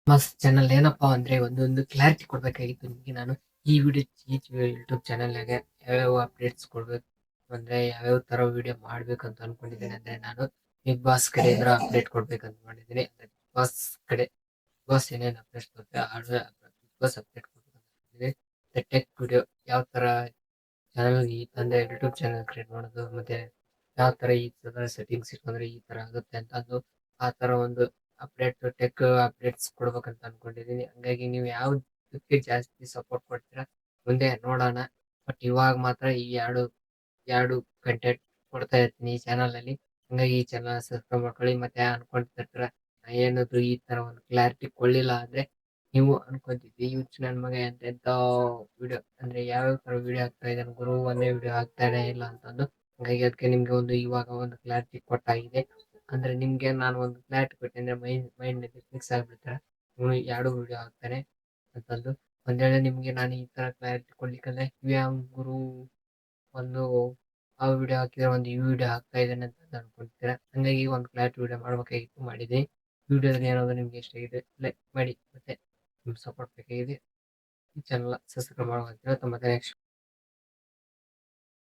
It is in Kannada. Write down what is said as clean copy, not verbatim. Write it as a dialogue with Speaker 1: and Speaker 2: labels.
Speaker 1: ಮಸ್ತ್ ಚಾನಲ್ ಏನಪ್ಪಾ ಅಂದ್ರೆ ಒಂದೊಂದು ಕ್ಲಾರಿಟಿ ಕೊಡ್ಬೇಕಾಗಿತ್ತು ನಿಮಗೆ ನಾನು ಈ ವಿಡಿಯೋ ಯೂಟ್ಯೂಬ್ ಚಾನಲ್ನಾಗ ಯಾವ್ಯಾವ ಅಪ್ಡೇಟ್ಸ್ ಕೊಡ್ಬೇಕು ಅಂದ್ರೆ ಯಾವ್ಯಾವ ತರ ವಿಡಿಯೋ ಮಾಡ್ಬೇಕಂತ ಅನ್ಕೊಂಡಿದ್ದೀನಿ. ಅಂದ್ರೆ ನಾನು ಬಿಗ್ ಬಾಸ್ ಕಡೆಯಿಂದ ಅಪ್ಡೇಟ್ ಕೊಡ್ಬೇಕಂತ ಮಾಡಿದ್ದೀನಿ. ಅಂದ್ರೆ ಬಿಗ್ ಬಾಸ್ ಕಡೆ ಬಾಸ್ ಏನೇನು ಅಪ್ಡೇಟ್ಸ್ ಕೊಡ್ತಾರೆ ಬಿಗ್ ಬಾಸ್ ಅಪ್ಡೇಟ್ ಕೊಡ್ಬೇಕಂತ ಟೆಕ್ ವಿಡಿಯೋ ಯಾವ ತರ ಚಾನಲ್ ಈ ಅಂದ್ರೆ ಯೂಟ್ಯೂಬ್ ಚಾನಲ್ ಕ್ರಿಯೇಟ್ ಮಾಡೋದು, ಮತ್ತೆ ಯಾವ ತರ ಈ ತರ ಸೆಟ್ಟಿಂಗ್ಸ್ ಇಟ್ಕೊಂಡ್ರೆ ಈ ತರ ಆಗುತ್ತೆ ಅಂತ ಅಂದು ಆ ತರ ಒಂದು ಟೆಕ್ ಅಪ್ಡೇಟ್ಸ್ ಕೊಡ್ಬೇಕಂತ ಅನ್ಕೊಂಡಿದೀನಿ. ಹಂಗಾಗಿ ನೀವು ಯಾವ್ದಕ್ಕೆ ಜಾಸ್ತಿ ಸಪೋರ್ಟ್ ಕೊಡ್ತೀರಾ ಮುಂದೆ ನೋಡೋಣ. ಬಟ್ ಇವಾಗ ಮಾತ್ರ ಈ ಎರಡು ಕಂಟೆಂಟ್ ಕೊಡ್ತಾ ಇರ್ತೀನಿ ಈ ಚಾನಲ್ ಅಲ್ಲಿ. ಹಂಗಾಗಿ ಈ ಚಾನಲ್ ಸಬ್ಸ್ಕ್ರೈಬ್ ಮಾಡ್ಕೊಳ್ಳಿ. ಮತ್ತೆ ಅನ್ಕೊಂಡಿರ್ತೀರ ನಾ ಏನಾದ್ರು ಈ ತರ ಒಂದು ಕ್ಲಾರಿಟಿ ಕೊಡ್ಲಿಲ್ಲ ಅಂದ್ರೆ ನೀವು ಅನ್ಕೊಂತಿದ್ವಿ ಇವ್ರು ನನ್ ಮಗ ಎಂತೆಂತ ವಿಡಿಯೋ ಅಂದ್ರೆ ಯಾವ್ಯಾವ ತರ ವಿಡಿಯೋ ಆಗ್ತಾ ಇದ್ದಾನೆ ಗುರು, ಒಂದೇ ವಿಡಿಯೋ ಆಗ್ತಾನೆ ಇಲ್ಲ ಅಂತಂದು. ಹಂಗಾಗಿ ಅದಕ್ಕೆ ನಿಮ್ಗೆ ಇವಾಗ ಒಂದು ಕ್ಲಾರಿಟಿ ಕೊಟ್ಟಾಗಿದೆ. ಅಂದ್ರೆ ನಿಮ್ಗೆ ನಾನು ಒಂದು ಕ್ಲಾರಿಟಿ ಕೊಟ್ಟೆ ಅಂದ್ರೆ ಮೈಂಡ್ ಫಿಕ್ಸ್ ಆಗ್ಬಿಡ್ತಾರೆ ಇವನು ಎರಡು ವಿಡಿಯೋ ಹಾಕ್ತಾನೆ ಅಂತಂದು. ಒಂದ್ ವೇಳೆ ನಿಮ್ಗೆ ನಾನು ಈ ತರ ಕ್ಲಾರಿಟಿ ಕೊಡ್ಲಿಕ್ಕಂದ್ರೆ ಯಾವ ಗುರು ಒಂದು ಆ ವಿಡಿಯೋ ಹಾಕಿದ್ರೆ ಒಂದು ಈ ವಿಡಿಯೋ ಹಾಕ್ತಾ ಇದ್ದಾನೆ ಅಂತ ಅನ್ಕೊಳ್ತೀರಾ. ಹಂಗಾಗಿ ಒಂದು ಕ್ಲಾರಿಟಿ ವಿಡಿಯೋ ಮಾಡ್ಬೇಕಾಗಿತ್ತು, ಮಾಡಿದ್ದೀನಿ. ವಿಡಿಯೋದಲ್ಲಿ ಏನಾದ್ರು ನಿಮ್ಗೆ ಇಷ್ಟ ಆಗಿದೆ ಲೈಕ್ ಮಾಡಿ, ಮತ್ತೆ ನಿಮ್ ಸಪೋರ್ಟ್ ಬೇಕಾಗಿದೆ. ಈ ಚಾನಲ್ ಸಬ್ಸ್ಕ್ರೈಬ್ ಮಾಡುವಂತ ಹೇಳ್ತಾ ಮತ್ತೆ ನೆಕ್ಸ್ಟ್